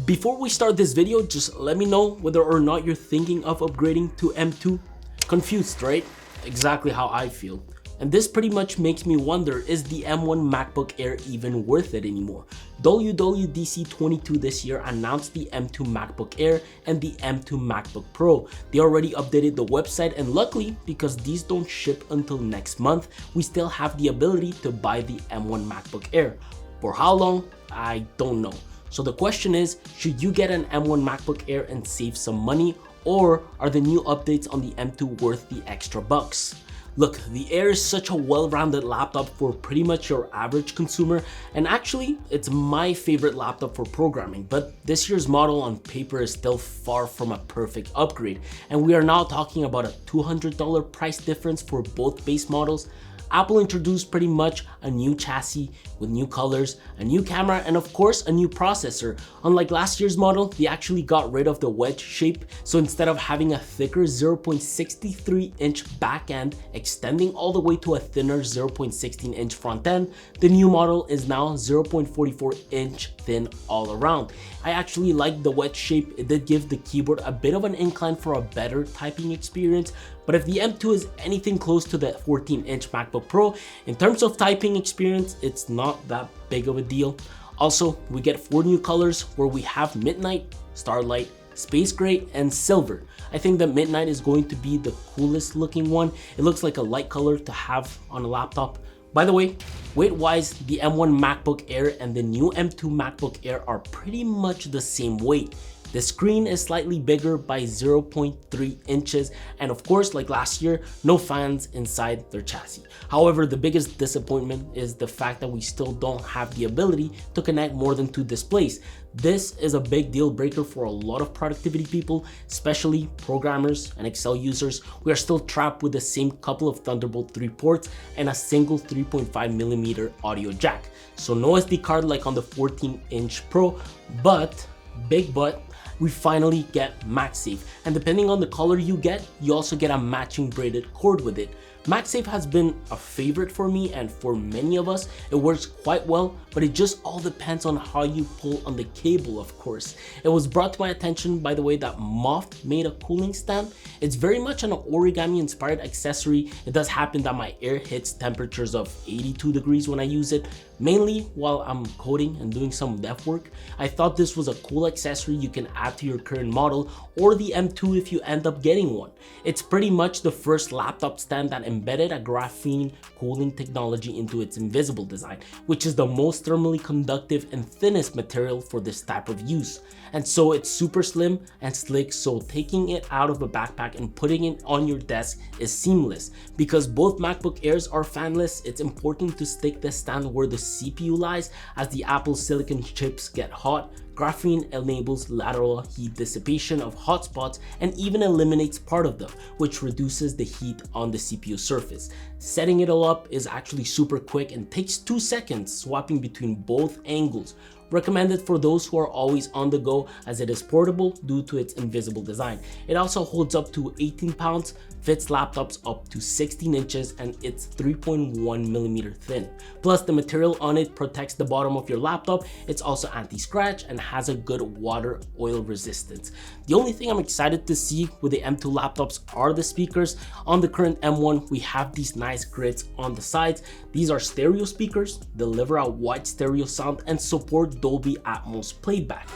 Before we start this video, just let me know whether or not you're thinking of upgrading to M2. Confused, right? Exactly how I feel. And this pretty much makes me wonder, is the M1 MacBook Air even worth it anymore? WWDC 22 this year announced the M2 MacBook Air and the M2 MacBook Pro. They already updated the website, and luckily, because these don't ship until next month, we still have the ability to buy the M1 MacBook Air. For how long? I don't know. So the question is, should you get an M1 MacBook Air and save some money, or are the new updates on the M2 worth the extra bucks? Look, the Air is such a well-rounded laptop for pretty much your average consumer, and actually, it's my favorite laptop for programming, but this year's model on paper is still far from a perfect upgrade, and we are now talking about a $200 price difference for both base models. Apple introduced pretty much a new chassis with new colors, a new camera, and of course a new processor. Unlike last year's model, they actually got rid of the wedge shape, so instead of having a thicker 0.63-inch back end extending all the way to a thinner 0.16-inch front end, the new model is now 0.44-inch thin all around. I actually like the wedge shape. It did give the keyboard a bit of an incline for a better typing experience, but if the M2 is anything close to the 14-inch MacBook Pro, in terms of typing experience, it's not that big of a deal. Also, we get 4 new colors where we have Midnight, Starlight, Space Gray, and Silver. I think that Midnight is going to be the coolest looking one. It looks like a light color to have on a laptop. By the way, weight-wise, the M1 MacBook Air and the new M2 MacBook Air are pretty much the same weight. The screen is slightly bigger by 0.3 inches, and of course, like last year, no fans inside their chassis. However, the biggest disappointment is the fact that we still don't have the ability to connect more than 2 displays. This is a big deal breaker for a lot of productivity people, especially programmers and Excel users. We are still trapped with the same couple of Thunderbolt 3 ports and a single 3.5mm audio jack. So no SD card like on the 14-inch Pro, but, big but, we finally get MagSafe, and depending on the color you get, you also get a matching braided cord with it. MagSafe has been a favorite for me and for many of us. It works quite well, but it just all depends on how you pull on the cable, of course. It was brought to my attention by the way that Moth made a cooling stand. It's very much an origami inspired accessory. It does happen that my Air hits temperatures of 82 degrees when I use it, mainly while I'm coding and doing some dev work. I thought this was a cool accessory you can add to your current model or the M2 if you end up getting one. It's pretty much the first laptop stand that embedded a graphene cooling technology into its invisible design, which is the most thermally conductive and thinnest material for this type of use. And so it's super slim and slick, so taking it out of a backpack and putting it on your desk is seamless. Because both MacBook Airs are fanless, it's important to stick the stand where the CPU lies. As the Apple silicon chips get hot, graphene enables lateral heat dissipation of hotspots and even eliminates part of them, which reduces the heat on the CPU surface. Setting it all up is actually super quick and takes 2 seconds, swapping between both angles. Recommended for those who are always on the go, as it is portable due to its invisible design. It also holds up to 18 pounds, fits laptops up to 16 inches, and it's 3.1mm thin. Plus, the material on it protects the bottom of your laptop. It's also anti-scratch and has a good water oil resistance. The only thing I'm excited to see with the M2 laptops are the speakers. On the current M1, we have these nice grids on the sides. These are stereo speakers, deliver a wide stereo sound, and support Dolby Atmos playback.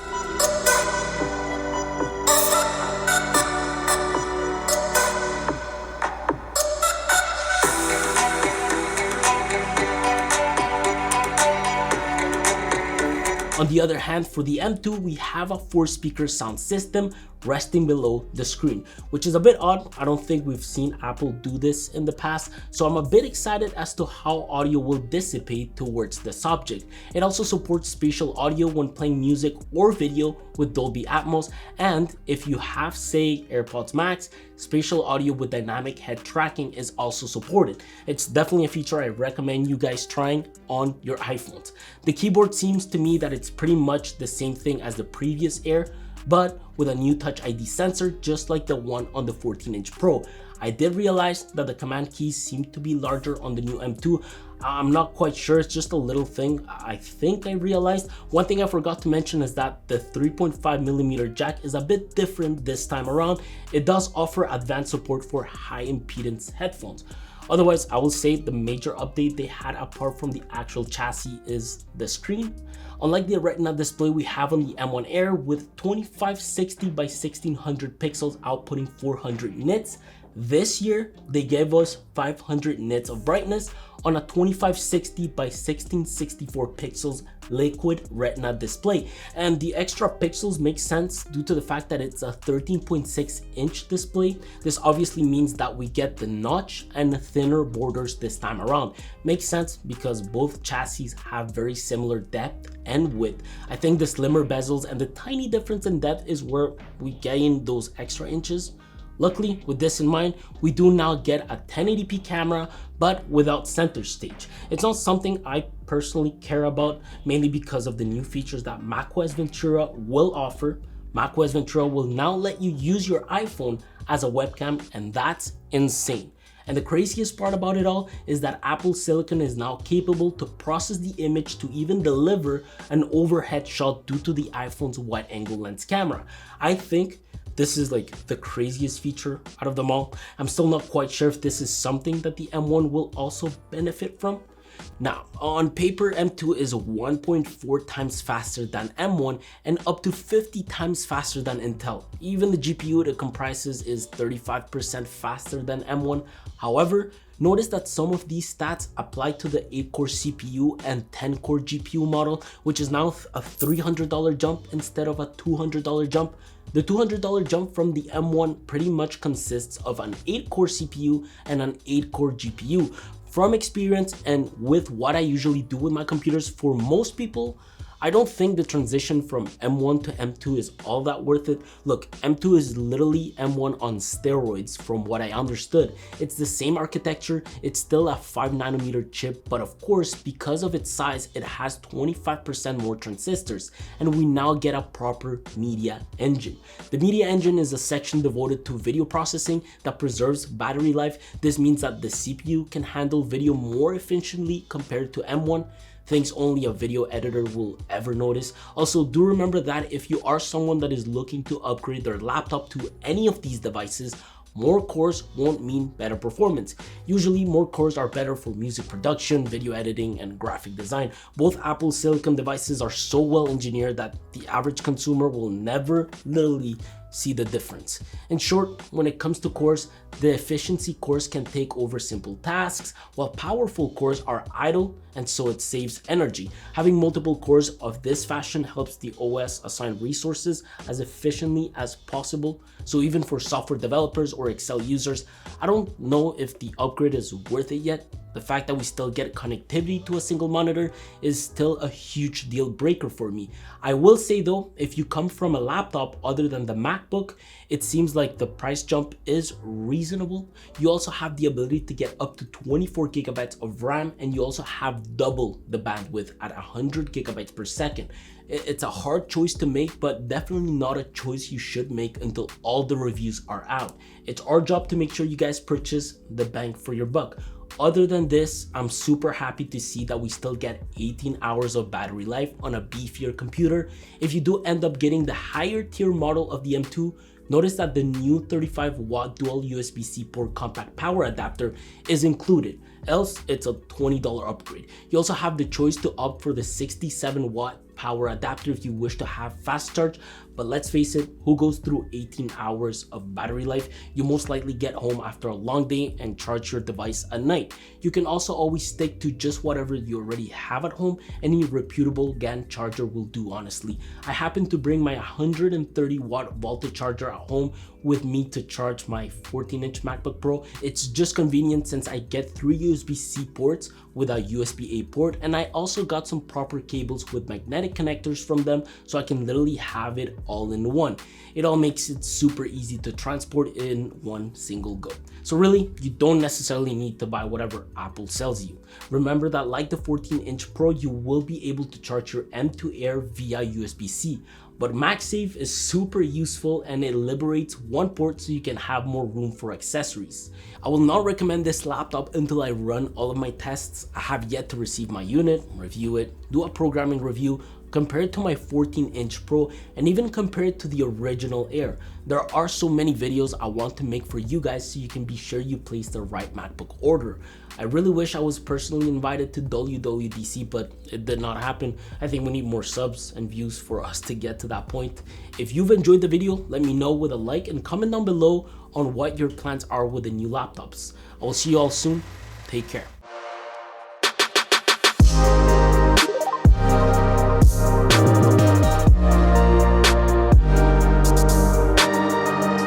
On the other hand, for the M2, we have a 4-speaker sound system resting below the screen, which is a bit odd. I don't think we've seen Apple do this in the past, so I'm a bit excited as to how audio will dissipate towards this object. It also supports spatial audio when playing music or video with Dolby Atmos, and if you have, say, AirPods Max, spatial audio with dynamic head tracking is also supported. It's definitely a feature I recommend you guys trying on your iPhones. The keyboard seems to me that it's pretty much the same thing as the previous Air. but with a new Touch ID sensor just like the one on the 14-inch Pro. I did realize that the command keys seem to be larger on the new M2. I'm not quite sure, it's just a little thing I think I realized. One thing I forgot to mention is that the 3.5mm jack is a bit different this time around. It does offer advanced support for high impedance headphones. Otherwise, I will say the major update they had apart from the actual chassis is the screen. Unlike the Retina display we have on the M1 Air with 2560 by 1600 pixels outputting 400 nits, this year they gave us 500 nits of brightness on a 2560 by 1664 pixels liquid Retina display. And the extra pixels make sense due to the fact that it's a 13.6-inch display. This obviously means that we get the notch and the thinner borders this time around. Makes sense because both chassis have very similar depth and width. I think the slimmer bezels and the tiny difference in depth is where we gain those extra inches. Luckily, with this in mind, we do now get a 1080p camera, but without center stage. It's not something I personally care about, mainly because of the new features that macOS Ventura will offer. macOS Ventura will now let you use your iPhone as a webcam, and that's insane. And the craziest part about it all is that Apple Silicon is now capable to process the image to even deliver an overhead shot due to the iPhone's wide angle lens camera. I think this is like the craziest feature out of them all. I'm still not quite sure if this is something that the M1 will also benefit from. Now, on paper, M2 is 1.4 times faster than M1 and up to 50 times faster than Intel. Even the GPU it comprises is 35% faster than M1. However, notice that some of these stats apply to the 8-core CPU and 10-core GPU model, which is now a $300 jump instead of a $200 jump. The $200 jump from the M1 pretty much consists of an 8-core CPU and an 8-core GPU. From experience and with what I usually do with my computers, for most people, I don't think the transition from M1 to M2 is all that worth it. Look, M2 is literally M1 on steroids from what I understood. It's the same architecture, it's still a 5nm chip, but of course, because of its size, it has 25% more transistors, and we now get a proper media engine. The media engine is a section devoted to video processing that preserves battery life. This means that the CPU can handle video more efficiently compared to M1. Things only a video editor will ever notice. Also, do remember that if you are someone that is looking to upgrade their laptop to any of these devices, more cores won't mean better performance. Usually more cores are better for music production, video editing, and graphic design. Both Apple Silicon devices are so well engineered that the average consumer will never literally see the difference. In short, when it comes to cores, the efficiency cores can take over simple tasks, while powerful cores are idle, and so it saves energy. Having multiple cores of this fashion helps the OS assign resources as efficiently as possible. So even for software developers or Excel users, I don't know if the upgrade is worth it yet. The fact that we still get connectivity to a single monitor is still a huge deal breaker for me. I will say though, if you come from a laptop other than the MacBook, it seems like the price jump is reasonable. You also have the ability to get up to 24 gigabytes of RAM, and you also have double the bandwidth at 100 gigabytes per second. It's a hard choice to make, but definitely not a choice you should make until all the reviews are out. It's our job to make sure you guys purchase the bang for your buck. Other than this, I'm super happy to see that we still get 18 hours of battery life on a beefier computer. If you do end up getting the higher tier model of the M2, notice that the new 35-watt dual USB-C port compact power adapter is included, else it's a $20 upgrade. You also have the choice to opt for the 67-watt power adapter if you wish to have fast charge, but let's face it, who goes through 18 hours of battery life? You most likely get home after a long day and charge your device at night. You can also always stick to just whatever you already have at home. Any reputable GAN charger will do, honestly. I happen to bring my 130-watt voltage charger at home with me to charge my 14-inch MacBook Pro. It's just convenient since I get 3 USB-C ports with a USB-A port, and I also got some proper cables with magnetic connectors from them, so I can literally have it all in one. It all makes it super easy to transport in one single go. So really, you don't necessarily need to buy whatever Apple sells you. Remember that like the 14-inch Pro, you will be able to charge your M2 Air via USB-C. But MagSafe is super useful and it liberates one port so you can have more room for accessories. I will not recommend this laptop until I run all of my tests. I have yet to receive my unit, review it, do a programming review, compare it to my 14-inch Pro, and even compare it to the original Air. There are so many videos I want to make for you guys so you can be sure you place the right MacBook order. I really wish I was personally invited to WWDC, but it did not happen. I think we need more subs and views for us to get to that point. If you've enjoyed the video, let me know with a like and comment down below on what your plans are with the new laptops. I will see you all soon. Take care.